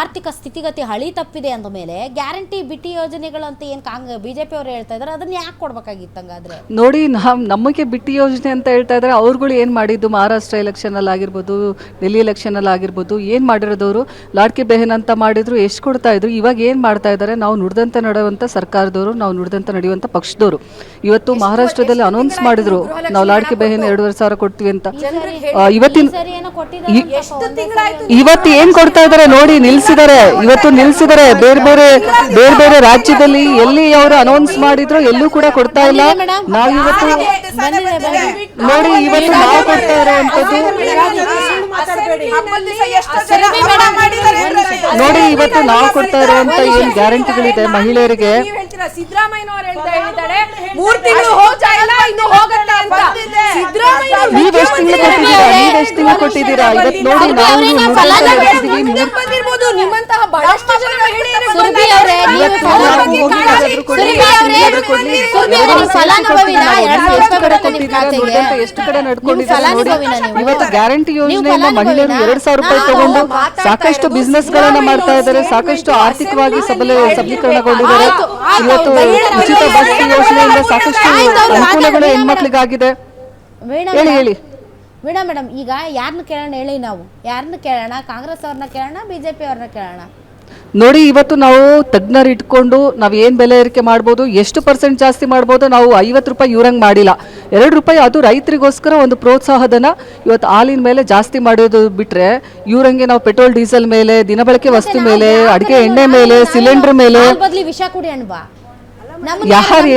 ಆರ್ಥಿಕ ಸ್ಥಿತಿಗತಿ ಹಳಿ ತಪ್ಪಿದೆ ಅಂದ ಮೇಲೆ ಗ್ಯಾರಂಟಿ ಬಿಟ್ಟಿ ಯೋಜನೆಗಳು ಅಂತ ಏನು ಬಿಜೆಪಿ ಅವರು ಹೇಳ್ತಾ ಇದ್ದಾರೆ ಅದನ್ನ ಯಾಕೆ ಕೊಡ್ಬೇಕಾಗಿತ್ತು ಹಂಗಾದ್ರೆ ನೋಡಿ ನಮಗೆ ಬಿಟ್ಟಿ ಯೋಜನೆ ಅಂತ ಹೇಳ್ತಾ ಇದ್ದಾರೆ ಅವ್ರುಗಳು ಏನು ಮಾಡಿದ್ದು ಮಹಾರಾಷ್ಟ್ರ ಎಲೆಕ್ಷನಲ್ಲಿ ಆಗಿರ್ಬೋದು ಡೆಲ್ಲಿ ಎಲೆಕ್ಷನಲ್ಲಿ ಆಗಿರ್ಬೋದು ಏನು ಮಾಡಿರೋದವರು ಲಾಡ್ಕಿ ಬೆಹನ್ ಅಂತ ಮಾಡಿದ್ರು ಎಷ್ಟು ಕೊಡ್ತಾ ಇದ್ರು ಇವಾಗ ಏನು ಮಾಡ್ತಾ ಇದ್ದಾರೆ ನಾವು ನುಡಿದಂತೆ ನಡೆಯುವಂಥ ಸರ್ಕಾರದವರು ನಾವು ನುಡಿದಂತೆ ನಡೆಯುವಂಥ ಪಕ್ಷದವರು ಇವತ್ತು ಮಹಾರಾಷ್ಟ್ರದಲ್ಲಿ ಅನೌನ್ಸ್ ಮಾಡಿದ್ರು ನಾವು ಲಾಡ್ಕಿ ಬೆಹನ್ 2,500 ಕೊಡ್ತೀವಿ ಅಂತ ಇವತ್ತು ಏನ್ ಕೊಡ್ತಾ ಇದ್ದಾರೆ ನೋಡಿ ನಿಲ್ಸಿದ್ದಾರೆ ಇವತ್ತು ನಿಲ್ಸಿದ್ದಾರೆ ಬೇರೆ ಬೇರೆ ರಾಜ್ಯದಲ್ಲಿ ಎಲ್ಲಿ ಅವರು ಅನೌನ್ಸ್ ಮಾಡಿದ್ರು ಎಲ್ಲೂ ಕೂಡ ಕೊಡ್ತಾ ಇಲ್ಲ ನಾವು ಇವತ್ತು ನೋಡಿ ಇವತ್ತು ನಾವು ಕೊಡ್ತಾ ಇರುವಂತದ್ದು ನೋಡಿ ಇವತ್ತು ನಾವು ಕೊಡ್ತಾ ಇರುವಂತ ಏನ್ ಗ್ಯಾರಂಟಿಗಳಿದೆ ಮಹಿಳೆಯರಿಗೆ ನೀವ್ ಎಷ್ಟು ತಿಂಗಳು ಕೊಟ್ಟಿದ್ದೀರಾ. ಇವತ್ತು ನೋಡಿ ನಾವು ಬಂದಿರ್ಬೋದು ನಿಮ್ಮಂತಹ ಬಹಳಷ್ಟು ಜನ ಮಹಿಳೆಯರು ಸುರಭಿ ಅವರೇ, ನೀವು ಫಲಾನುಭವಿನ 2,000 ರೂಪಾಯಿ ಬರುತ್ತೆ ನಿಮ್ಮ ಖಾತೆಗೆ. ಎಷ್ಟು ಕಡೆ ನಡ್ಕೊಂಡಿದ್ದಾರೆ ಫಲಾನುಭವಿನ ನೋಡಿ. ನೀವು? ಇವತ್ತು ಗ್ಯಾರಂಟಿ ಯೋಜನೆಯಿಂದ ಮಹಿಳೆಯರು 2,000 ರೂಪಾಯಿ ತಗೊಂಡು ಸಾಕಷ್ಟು ಬಿಸ್ನೆಸ್ ಗಳನ್ನ ಮಾಡ್ತಾ ಇದ್ದಾರೆ, ಸಾಕಷ್ಟು ಆರ್ಥಿಕವಾಗಿ ಸಬಲೀಕರಣಗೊಂಡಿದ್ದಾರೆ. ಇವತ್ತು ಉಚಿತ ಬಸ್ ಯೋಜನೆಯಿಂದ ಸಾಕಷ್ಟು ಅನುಕೂಲಗಳು ಹೆಣ್ಮಕ್ಳಿಗಾಗಿದೆ. ಹೇಳಿ ವೀಣಾ ಮೇಡಮ್, ಈಗ ಯಾರನ್ನ ಕೇಳೋಣ ಹೇಳಿ, ನಾವು ಯಾರನ್ನ ಕೇಳೋಣ? ಕಾಂಗ್ರೆಸ್ ಅವ್ರನ್ನ ಕೇಳೋಣ, ಬಿಜೆಪಿ ಅವ್ರನ್ನ ಕೇಳೋಣ? ನೋಡಿ, ಇವತ್ತು ನಾವು ತಜ್ಞರು ಇಟ್ಕೊಂಡು ನಾವು ಏನು ಬೆಲೆ ಏರಿಕೆ ಮಾಡ್ಬೋದು, ಎಷ್ಟು ಪರ್ಸೆಂಟ್ ಜಾಸ್ತಿ ಮಾಡ್ಬೋದು, ನಾವು 50 ರೂಪಾಯಿ ಇವ್ರಂಗೆ ಮಾಡಿಲ್ಲ. 2 ರೂಪಾಯಿ ಅದು ರೈತರಿಗೋಸ್ಕರ ಒಂದು ಪ್ರೋತ್ಸಾಹಧನ ಇವತ್ತು ಹಾಲಿನ ಮೇಲೆ ಜಾಸ್ತಿ ಮಾಡೋದು ಬಿಟ್ಟರೆ, ಇವ್ರಂಗೆ ನಾವು ಪೆಟ್ರೋಲ್ ಡೀಸೆಲ್ ಮೇಲೆ, ದಿನಬಳಕೆ ವಸ್ತು ಮೇಲೆ, ಅಡುಗೆ ಎಣ್ಣೆ ಮೇಲೆ, ಸಿಲಿಂಡರ್ ಮೇಲೆ ಬದಲಿ ವಿಷ ಕುಡಿ ಅನ್ಬಾ. ಯಾರು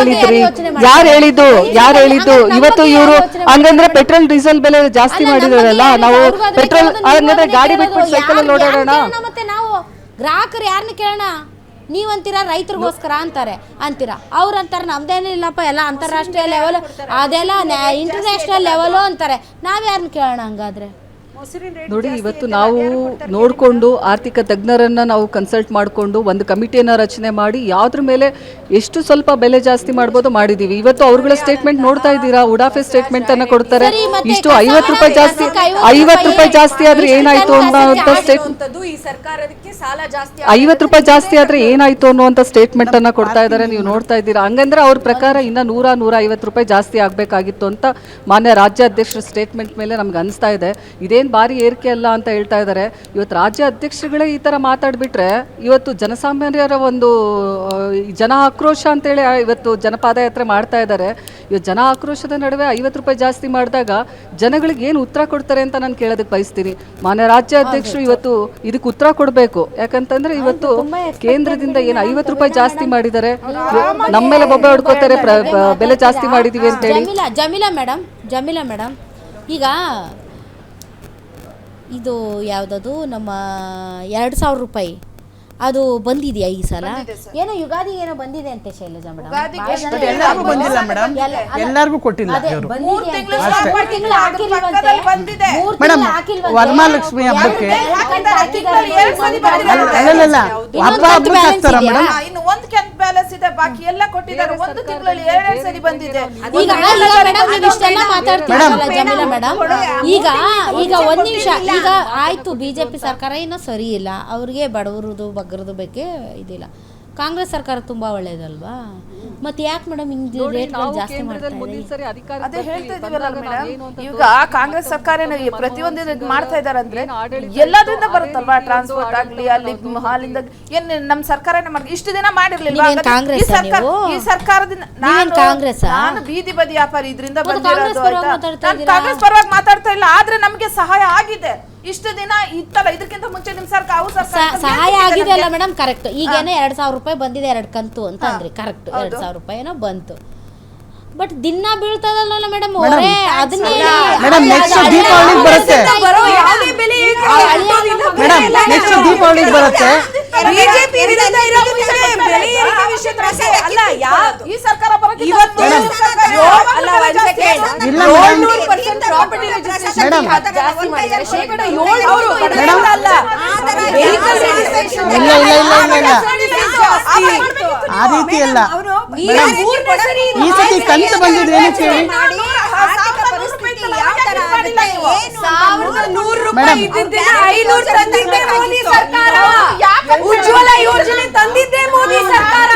ಹೇಳಿದ್ದು ಇವತ್ತು ಇವರು ಹಂಗಂದ್ರೆ ಪೆಟ್ರೋಲ್ ಡೀಸೆಲ್ ಬೆಲೆ ಜಾಸ್ತಿ ಮಾಡಿದಾರಲ್ಲ, ನಾವು ಪೆಟ್ರೋಲ್ ಹಂಗಂದ್ರೆ ಗಾಡಿ ಬಿಟ್ಬಿಟ್ಟು ಸೈಕಲ್ ಅಲ್ಲಿ ಓಡಾಡೋಣ. ಮತ್ತೆ ನಾವು ಗ್ರಾಹಕರು ಯಾರನ್ನ ಕೇಳೋಣ? ನೀವಂತೀರಾ ರೈತರಿಗೋಸ್ಕರ ಅಂತೀರಾ, ಅವ್ರು ಅಂತಾರೆ ನಮ್ದೇನಿಲ್ಲಪ್ಪ ಎಲ್ಲ ಅಂತಾರಾಷ್ಟ್ರೀಯ ಲೆವೆಲ್, ಅದೆಲ್ಲ ಇಂಟರ್ನ್ಯಾಷನಲ್ ಲೆವೆಲು ಅಂತಾರೆ. ನಾವ್ ಯಾರನ್ನ ಕೇಳೋಣ ಹಂಗಾದ್ರೆ? ನೋಡಿ, ಇವತ್ತು ನಾವು ನೋಡಿಕೊಂಡು ಆರ್ಥಿಕ ತಜ್ಞರನ್ನ ನಾವು ಕನ್ಸಲ್ಟ್ ಮಾಡಿಕೊಂಡು ಒಂದು ಕಮಿಟಿಯನ್ನು ರಚನೆ ಮಾಡಿ ಯಾವ್ದ್ರ ಮೇಲೆ ಎಷ್ಟು ಸ್ವಲ್ಪ ಬೆಲೆ ಜಾಸ್ತಿ ಮಾಡ್ಬೋದು ಮಾಡಿದೀವಿ. ಇವತ್ತು ಅವ್ರಗಳ ಸ್ಟೇಟ್ಮೆಂಟ್ ನೋಡ್ತಾ ಇದ್ದೀರಾ, ಉಡಾಫೆ ಸ್ಟೇಟ್ಮೆಂಟ್ ಅನ್ನ ಕೊಡ್ತಾರೆ. ಇಷ್ಟು 50 ರೂಪಾಯಿ ಜಾಸ್ತಿ, 50 ರೂಪಾಯಿ ಜಾಸ್ತಿ ಆದ್ರೆ ಏನಾಯ್ತು ಅನ್ನೋ ಸ್ಟೇಟ್ಮೆಂಟ್, 50 ರೂಪಾಯಿ ಜಾಸ್ತಿ ಆದ್ರೆ ಏನಾಯ್ತು ಅನ್ನುವಂಥ ಸ್ಟೇಟ್ಮೆಂಟ್ ಅನ್ನ ಕೊಡ್ತಾ ಇದ್ದಾರೆ. ನೀವು ನೋಡ್ತಾ ಇದ್ದೀರಾ. ಹಂಗಂದ್ರೆ ಅವ್ರ ಪ್ರಕಾರ ಇನ್ನ 100-150 ರೂಪಾಯಿ ಜಾಸ್ತಿ ಆಗ್ಬೇಕಾಗಿತ್ತು ಅಂತ ಮಾನ್ಯ ರಾಜ್ಯಾಧ್ಯಕ್ಷರ ಸ್ಟೇಟ್ಮೆಂಟ್ ಮೇಲೆ ನಮ್ಗೆ ಅನಿಸ್ತಾ ಇದೆ. ಇದೇನು ಭಾರಿ ಏರಿಕೆ ಅಲ್ಲ ಅಂತ ಹೇಳ್ತಾ ಇದ್ದಾರೆ. ಇವತ್ತು ರಾಜ್ಯ ಅಧ್ಯಕ್ಷರುಗಳೇ ಈ ಥರ ಮಾತಾಡ್ಬಿಟ್ರೆ ಇವತ್ತು ಜನಸಾಮಾನ್ಯರ ಒಂದು ಜನ ಆಕ್ರೋಶ ಅಂತೇಳಿ ಇವತ್ತು ಜನಪಾದಯಾತ್ರೆ ಮಾಡ್ತಾ ಇದ್ದಾರೆ. ಇವತ್ತು ಜನ ಆಕ್ರೋಶದ ನಡುವೆ 50 ರೂಪಾಯಿ ಜಾಸ್ತಿ ಮಾಡಿದಾಗ ಜನಗಳಿಗೆ ಏನು ಉತ್ತರ ಕೊಡ್ತಾರೆ ಅಂತ ನಾನು ಕೇಳೋದಕ್ಕೆ ಬಯಸ್ತೀನಿ. ಮಾನ್ಯ ರಾಜ್ಯಾಧ್ಯಕ್ಷರು ಇವತ್ತು ಇದಕ್ಕೆ ಉತ್ತರ ಕೊಡಬೇಕು. ಯಾಕಂತಂದ್ರೆ ಇವತ್ತು ಕೇಂದ್ರದಿಂದ ಏನು 50 ರೂಪಾಯಿ ಜಾಸ್ತಿ ಮಾಡಿದ್ದಾರೆ, ನಮ್ಮೆಲ್ಲ ಬೊಬ್ಬೆ ಹೊಡ್ಕೋತಾರೆ ಬೆಲೆ ಜಾಸ್ತಿ ಮಾಡಿದೀವಿ ಅಂತ ಹೇಳಿ. ಜಮೀಲಾ ಮೇಡಮ್, ಈಗ ಇದು ಯಾವುದದು ನಮ್ಮ 2,000 ರೂಪಾಯಿ ಅದು ಬಂದಿದೆಯಾ ಈ ಸಲ? ಏನೋ ಯುಗಾದಿ ಏನೋ ಬಂದಿದೆ ಅಂತೆ ಶೈಲಜಾ ಮೇಡಮ್. ಎಲ್ಲರಿಗೂ ಬಂದಿಲ್ಲ ಮೇಡಮ್, ಎಲ್ಲರಿಗೂ ಕೊಟ್ಟಿಲ್ಲ ಇವರು. ಮೇಡಮ್, ವರಮಹಾಲಕ್ಷ್ಮಿ ಹಬ್ಬಕ್ಕೆ ಅಲ್ಲ ಹಬ್ಬ ಹಬ್ಬಕ್ಕೆ ಹಾಕ್ತಾರ ಮೇಡಮ್. ಇನ್ನು ಒಂದು ಕ್ಯಾಂಪ್ ಬ್ಯಾಲೆನ್ಸ್ ಇದೆ, ಬಾಕಿ ಎಲ್ಲ ಕೊಟ್ಟಿದ್ದಾರೆ. ಒಂದು ತಿಂಗಳಲ್ಲಿ 2 ಸರಿ ಬಂದಿದೆ. ಈಗ ಮೇಡಮ್ ನೀವು ಇಷ್ಟೆಲ್ಲ ಮಾತಾಡ್ತೀರಲ್ಲ ಜಮೀಲಾ ಮೇಡಮ್, ಈಗ ಒಂದ್ ನಿಮಿಷ. ಈಗ ಆಯ್ತು, ಬಿಜೆಪಿ ಸರ್ಕಾರ ಏನೋ ಸರಿ ಇಲ್ಲ, ಅವ್ರಿಗೆ ಬಡವರದು ಬಗ್ಗರದು ಬಗ್ಗೆ ಇದಿಲ್ಲ. ಕಾಂಗ್ರೆಸ್ ಸರ್ಕಾರ ತುಂಬಾ ಒಳ್ಳೇದಲ್ವಾ? ಮತ್ತೆ ಯಾಕೆ ಮೇಡಮ್ ಹಿಂಗೆ ರೇಟ್ಗಳು ಜಾಸ್ತಿ ಮಾಡ್ತಾರೆ? ಅದೇ ಹೇಳ್ತಾ ಇದೀವಲ್ಲ ಮೇಡಮ್, ಈಗ ಕಾಂಗ್ರೆಸ್ ಸರ್ಕಾರ ಪ್ರತಿಯೊಂದು ಮಾಡ್ತಾ ಇದಾರೆ ಅಂದ್ರೆ ಎಲ್ಲದ್ರಿಂದ ಬರುತ್ತಲ್ವಾ? ಟ್ರಾನ್ಸ್ಪೋರ್ಟ್ ಆಗ್ಲಿ, ಅಲ್ಲಿ ಹಾಲಿಂದ ಏನ್ ನಮ್ ಸರ್ಕಾರನೇ ಮಾಡಿ ಇಷ್ಟು ದಿನ ಮಾಡಿರ್ಲಿಲ್ಲ. ಈ ಸರ್ಕಾರದಿಂದ ನಾನು ಬೀದಿ ಬದಿ ವ್ಯಾಪಾರಿ ಇದ್ರಿಂದ ಬಂದಿರೋದು. ಕಾಂಗ್ರೆಸ್ ಪರವಾಗಿ ಮಾತಾಡ್ತಾ ಇಲ್ಲ, ಆದ್ರೆ ನಮ್ಗೆ ಸಹಾಯ ಆಗಿದೆ. ಇಷ್ಟು ದಿನ ಇತ್ತಲ್ಲ, ಇದಕ್ಕಿಂತ ಮುಂಚೆ ನಿಮ್ ಸರ್ಕಾರ ಸಹಾಯ ಆಗಿದೆ ಅಲ್ಲ ಮೇಡಮ್? ಕರೆಕ್ಟ್. ಈಗೇನೋ 2,000 ರೂಪಾಯಿ ಬಂದಿದೆ 2 ಕಂತು ಅಂತ ಅಂದ್ರಿ, ಕರೆಕ್ಟ್. 2,000 ರೂಪಾಯಿ ಏನೋ ಬಂತು, ಬಟ್ ದಿನ ಬೀಳ್ತದಲ್ಲ ಮೇಡಮ್. ಅದನ್ನೇ ಮೇಡಮ್ ನೆಕ್ಸ್ಟ್ ದೀಪಾವಳಿಗೆ ಬರುತ್ತೆ ಮೇಡಮ್, ನೆಕ್ಸ್ಟ್ ದೀಪಾವಳಿಗೆ ಬರುತ್ತೆ. ಬಿಜೆಪಿ ವಿರುದ್ಧ ಇರೋ ವಿಷಯ ಬೆಲೆ ಏರಿಕೆ ವಿಷಯ ಅಲ್ಲ. ಈ ಸರ್ಕಾರ ಬರೋಕೆ ಇವತ್ತು ಅಲ್ಲ, ಒಂದು ಸೆಕೆಂಡ್, 700% ಪ್ರಾಪರ್ಟಿ ರಿಜಿಸ್ಟ್ರೇಷನ್ ಜಾಸ್ತಿ ಮಾಡಿದ್ದಾರೆ. ಶೇಕಡ 700 ಅಲ್ಲ, ವೆಹಿಕಲ್ ರಿಜಿಸ್ಟ್ರೇಷನ್ ಇಲ್ಲ ಆ ರೀತಿ ಅಲ್ಲ ಮೇಡಮ್. ಈ ಸತಿ ಕಂತು ಬಂದಿದ್ರೆ ಏನಕ್ಕೆ ಹೇಳಿ ಉಜ್ವಲ ಯೋಜನೆ ತಂದಿದ್ದೆ ಮೋದಿ ಸರ್ಕಾರ.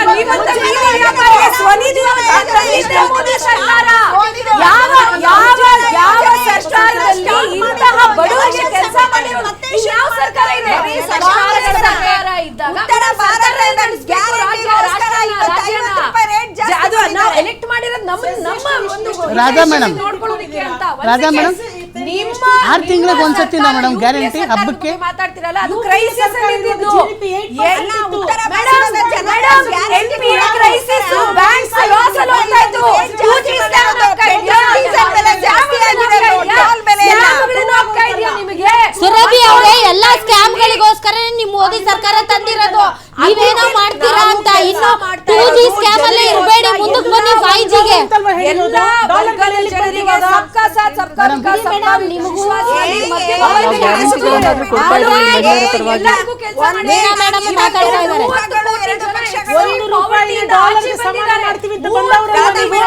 ಮೋದಿ ಸರ್ಕಾರ ಯಾವ ಸರ್ಕಾರದಲ್ಲಿ ಇಂತಹ ಬಡವರಿಗೆ ಕೆಲಸ ಮಾಡಿರೋದು ಯಾವ ಸರ್ಕಾರ ಇದೆ? ಸರ್ಕಾರ ಇದ್ದಾಗ ಎಲೆಕ್ಟ್ ಮಾಡಿರೋದು ನಮ್ಮ ರಾಧಾ ಮೇಡಮ್, ರಾಧಾ ಮೇಡಮ್, 6 ತಿಂಗಳಿಗೆ ಒಂದ್ಸತಿ ನಾ ಮೇಡಮ್ ಗ್ಯಾರಂಟಿ ಹಬ್ಬಕ್ಕೆ ಮಾತಾಡ್ತಿರಲ್ಲ, ಅದು ಕ್ರೈಸಿಸ್ ಅಲ್ಲಿ ಇದ್ದಿದ್ದು. ಸುರಭಿ ಅವರೇ, ಎಲ್ಲಾ ಸ್ಕ್ಯಾಮ್ ಗಳಿಗೋಸ್ಕರ ನಿಮ್ ಮೋದಿ ಸರ್ಕಾರ ತಂದಿರೋದು. ನೀವೇನೋ ಮಾಡ್ತೀರಾ ಅಂತ. ಇನ್ನು 2G ಸ್ಕ್ಯಾಮ್ ಅಲ್ಲೇ ಇರಬೇಡಿ, ಮುಂದಕ್ಕೆ ಬನ್ನಿ 5Gಗೆ. ಎಲ್ಲ ವರ್ಗಗಳಲ್ಲಿ ಜನರಿಗೆ ಸಬ್ಕಾ ಸಾಥ್ ಸಬ್ಕಾ ವಿಕಾಸ್, ಸಬ್ಕಾ ವಿಶ್ವಾಸ ಗ್ಯಾರಂಟಿಗಳನ್ನಾದ್ರೂ ಕೊಡ್ತಾ ಇದ್ದಾರೆ ಮಹಿಳೆಯರ ಪರವಾಗಿ. $1 ಸಮಾನ ಮಾಡ್ತೀವಿ ಅಂತ ಬಂದವರಲ್ಲ ನೀವು.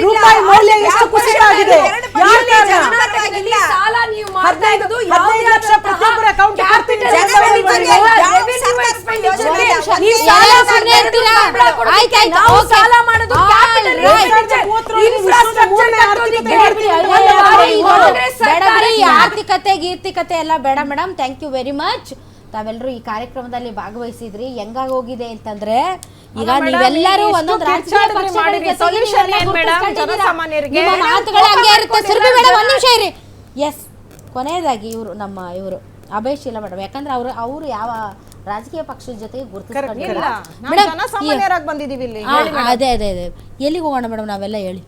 ರೂಪಾಯಿ ಮೌಲ್ಯ ಎಷ್ಟು ಕುಸಿತ ಆಗಿದೆ? 15 ಲಕ್ಷ ಪ್ರತಿಯೊಬ್ಬರ ಅಕೌಂಟ್ ಆರ್ಥಿಕತೆ ಗೀರ್ತಿಕತೆ ಎಲ್ಲ ಬೇಡ madam. Thank you very much. ತಾವೆಲ್ಲರೂ ಈ ಕಾರ್ಯಕ್ರಮದಲ್ಲಿ ಭಾಗವಹಿಸಿದ್ರಿ. ಹೆಂಗಾಗಿ ಹೋಗಿದೆ ಅಂತಂದ್ರೆ ಈಗ ನೀವೆಲ್ಲರೂ ಒಂದೊಂದು ರಾಜಕೀಯ ಪಕ್ಷಗಳಿಗೆ ಮಾತುಗಳು ಹಂಗೆ ಇರುತ್ತೆ. ಸುರಭಿ ಮೇಡಮ್ ಒಂದ್ ನಿಮಿಷ ಇರಿ. ಎಸ್, ಕೊನೆಯದಾಗಿ ಇವರು ಅಭಯಶೀಲ ಮೇಡಮ್, ಯಾಕಂದ್ರೆ ಅವರು ಯಾವ ರಾಜಕೀಯ ಪಕ್ಷದ ಜೊತೆಗೆ ಗುರುತಿಸ್ಕೊಂಡಿಲ್ಲ ಜನಸಾಮಾನ್ಯರಾಗಿ ಬಂದಿದೀವಿ ಇಲ್ಲಿ. ಅದೇ ಎಲ್ಲಿಗೆ ಹೋಗೋಣ ಮೇಡಮ್ ನಾವೆಲ್ಲ ಹೇಳಿ?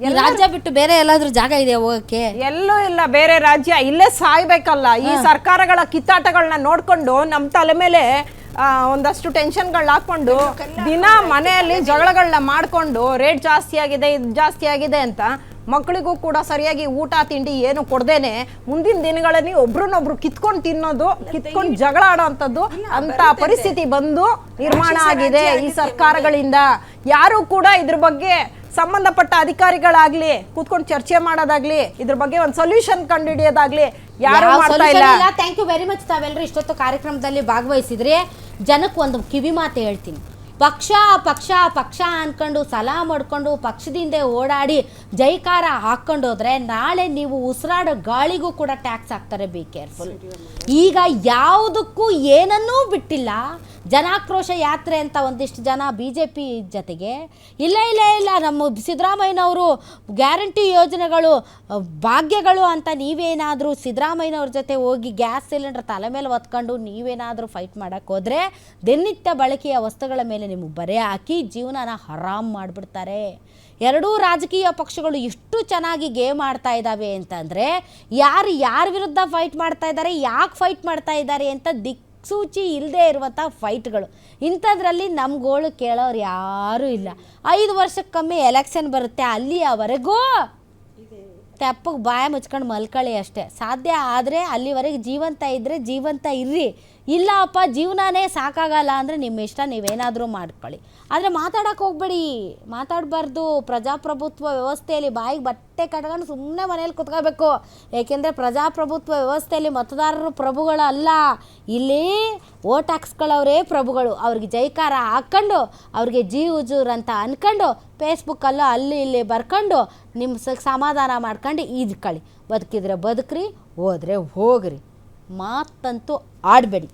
ಈ ರಾಜ್ಯ ಬಿಟ್ಟು ಬೇರೆ ಎಲ್ಲಾದ್ರೂ ಜಾಗ ಇದೆ ಹೋಗಕ್ಕೆ? ಎಲ್ಲೂ ಇಲ್ಲ ಬೇರೆ ರಾಜ್ಯ. ಇಲ್ಲೇ ಸಾಯ್ಬೇಕಲ್ಲ. ಈ ಸರ್ಕಾರಗಳ ಕಿತ್ತಾಟಗಳನ್ನ ನೋಡ್ಕೊಂಡು ನಮ್ಮ ತಲೆ ಮೇಲೆ ಒಂದಷ್ಟು ಟೆನ್ಷನ್ಗಳು ಹಾಕೊಂಡು ದಿನ ಮನೆಯಲ್ಲಿ ಜಗಳಗಳನ್ನ ಮಾಡ್ಕೊಂಡು ರೇಟ್ ಜಾಸ್ತಿ ಆಗಿದೆ, ಇದು ಜಾಸ್ತಿ ಆಗಿದೆ ಅಂತ ಮಕ್ಕಳಿಗೂ ಕೂಡ ಸರಿಯಾಗಿ ಊಟ ತಿಂಡಿ ಏನು ಕೊಡ್ದೇನೆ ಮುಂದಿನ ದಿನಗಳಲ್ಲಿ ಒಬ್ರನ್ನೊಬ್ರು ಕಿತ್ಕೊಂಡು ತಿನ್ನೋದು, ಕಿತ್ಕೊಂಡು ಜಗಳ ಆಡೋಂಥದ್ದು ಅಂತ ಪರಿಸ್ಥಿತಿ ಬಂದು ನಿರ್ಮಾಣ ಆಗಿದೆ ಈ ಸರ್ಕಾರಗಳಿಂದ. ಯಾರು ಕೂಡ ಇದ್ರ ಬಗ್ಗೆ ಸಂಬಂಧಪಟ್ಟ ಅಧಿಕಾರಿಗಳಾಗ್ಲಿ ಕೂತ್ಕೊಂಡು ಚರ್ಚೆ ಮಾಡೋದಾಗ್ಲಿ, ಇದ್ರ ಬಗ್ಗೆ ಒಂದು ಸೊಲ್ಯೂಷನ್ ಕಂಡುಹಿಡಿಯೋದಾಗ್ಲಿ ಯಾರು ಮಾಡ್ತಾ ಇಲ್ಲ. Thank you very much. ತಾವೆಲ್ಲರೂ ಇಷ್ಟೊತ್ತು ಕಾರ್ಯಕ್ರಮದಲ್ಲಿ ಭಾಗವಹಿಸಿದ್ರೆ ಜನಕ್ಕೆ ಒಂದು ಕಿವಿ ಮಾತು ಹೇಳ್ತೀನಿ. ಪಕ್ಷ ಪಕ್ಷ ಪಕ್ಷ ಅನ್ಕೊಂಡು ಸಲಾ ಮಾಡ್ಕೊಂಡು ಪಕ್ಷದಿಂದ ಓಡಾಡಿ ಜೈಕಾರ ಹಾಕ್ಕೊಂಡು ಹೋದ್ರೆ ನಾಳೆ ನೀವು ಉಸಿರಾಡೋ ಗಾಳಿಗೂ ಕೂಡ ಟ್ಯಾಕ್ಸ್ ಹಾಕ್ತಾರೆ. Be careful. ಈಗ ಯಾವುದಕ್ಕೂ ಏನನ್ನೂ ಬಿಟ್ಟಿಲ್ಲ. ಜನಾಕ್ರೋಶ ಯಾತ್ರೆ ಅಂತ ಒಂದಿಷ್ಟು ಜನ BJP ಜೊತೆಗೆ ಇಲ್ಲ ನಮ್ಮ ಸಿದ್ದರಾಮಯ್ಯನವರು ಗ್ಯಾರಂಟಿ ಯೋಜನೆಗಳು ಭಾಗ್ಯಗಳು ಅಂತ ನೀವೇನಾದರೂ ಸಿದ್ದರಾಮಯ್ಯನವ್ರ ಜೊತೆ ಹೋಗಿ ಗ್ಯಾಸ್ ಸಿಲಿಂಡರ್ ತಲೆ ಮೇಲೆ ಹೊತ್ಕೊಂಡು ನೀವೇನಾದರೂ ಫೈಟ್ ಮಾಡೋಕ್ಕೆ ಹೋದರೆ ದಿನನಿತ್ಯ ಬಳಕೆಯ ವಸ್ತುಗಳ ಮೇಲೆ ನಿಮಗೆ ಬರೆ ಹಾಕಿ ಜೀವನನ ಹರಾಮ್ ಮಾಡಿಬಿಡ್ತಾರೆ. ಎರಡೂ ರಾಜಕೀಯ ಪಕ್ಷಗಳು ಇಷ್ಟು ಚೆನ್ನಾಗಿ ಗೇಮ್ ಆಡ್ತಾ ಇದ್ದಾವೆ ಅಂತಂದರೆ ಯಾರ ವಿರುದ್ಧ ಫೈಟ್ ಮಾಡ್ತಾ ಇದ್ದಾರೆ, ಯಾಕೆ ಫೈಟ್ ಮಾಡ್ತಾ ಇದ್ದಾರೆ ಅಂತ ದಿಕ್ಸೂಚಿ ಇಲ್ಲದೆ ಇರುವಂಥ ಫೈಟ್ಗಳು. ಇಂಥದ್ರಲ್ಲಿ ನಮ್ಮ ಗೋಳು ಕೇಳೋರು ಯಾರೂ ಇಲ್ಲ. 5 ವರ್ಷಕ್ಕೊಮ್ಮೆ ಎಲೆಕ್ಷನ್ ಬರುತ್ತೆ, ಅಲ್ಲಿಯವರೆಗೂ ತೆಪ್ಪಗೆ ಬಾಯ ಮುಚ್ಕೊಂಡು ಮಲ್ಕೊಳ್ಳಿ ಅಷ್ಟೇ. ಸಾಧ್ಯ ಆದರೆ ಅಲ್ಲಿವರೆಗೆ ಜೀವಂತ ಇದ್ದರೆ ಜೀವಂತ ಇರ್ರಿ. ಇಲ್ಲಪ್ಪ ಜೀವನನೇ ಸಾಕಾಗಲ್ಲ ಅಂದರೆ ನಿಮ್ಮ ಇಷ್ಟ, ನೀವೇನಾದರೂ ಮಾಡ್ಕೊಳ್ಳಿ. ಆದರೆ ಮಾತಾಡೋಕೆ ಹೋಗ್ಬೇಡಿ, ಮಾತಾಡಬಾರ್ದು. ಪ್ರಜಾಪ್ರಭುತ್ವ ವ್ಯವಸ್ಥೆಯಲ್ಲಿ ಬಾಯಿಗೆ ಬಟ್ಟೆ ಕಟ್ಕೊಂಡು ಸುಮ್ಮನೆ ಮನೇಲಿ ಕುತ್ಕೋಬೇಕು. ಏಕೆಂದರೆ ಪ್ರಜಾಪ್ರಭುತ್ವ ವ್ಯವಸ್ಥೆಯಲ್ಲಿ ಮತದಾರರು ಪ್ರಭುಗಳಲ್ಲ, ಇಲ್ಲಿ ಓಟ್ ಹಾಕ್ಸ್ಕೊಳ್ಳೋರೇ ಪ್ರಭುಗಳು. ಅವ್ರಿಗೆ ಜೈಕಾರ ಹಾಕ್ಕೊಂಡು ಅವ್ರಿಗೆ ಜೀ ಹುಜೂರ್ ಅಂತ ಅಂದ್ಕೊಂಡು ಫೇಸ್ಬುಕ್ಕಲ್ಲೂ ಅಲ್ಲಿ ಇಲ್ಲಿ ಬರ್ಕೊಂಡು ನಿಮ್ಮ ಸಮಾಧಾನ ಮಾಡ್ಕೊಂಡು ಇದ್ಕೊಳ್ಳಿ. ಬದುಕಿದ್ರೆ ಬದುಕ್ರಿ, ಹೋದರೆ ಹೋಗ್ರಿ. ಮಾತಂತೂ ಆಡಬೇಡಿ.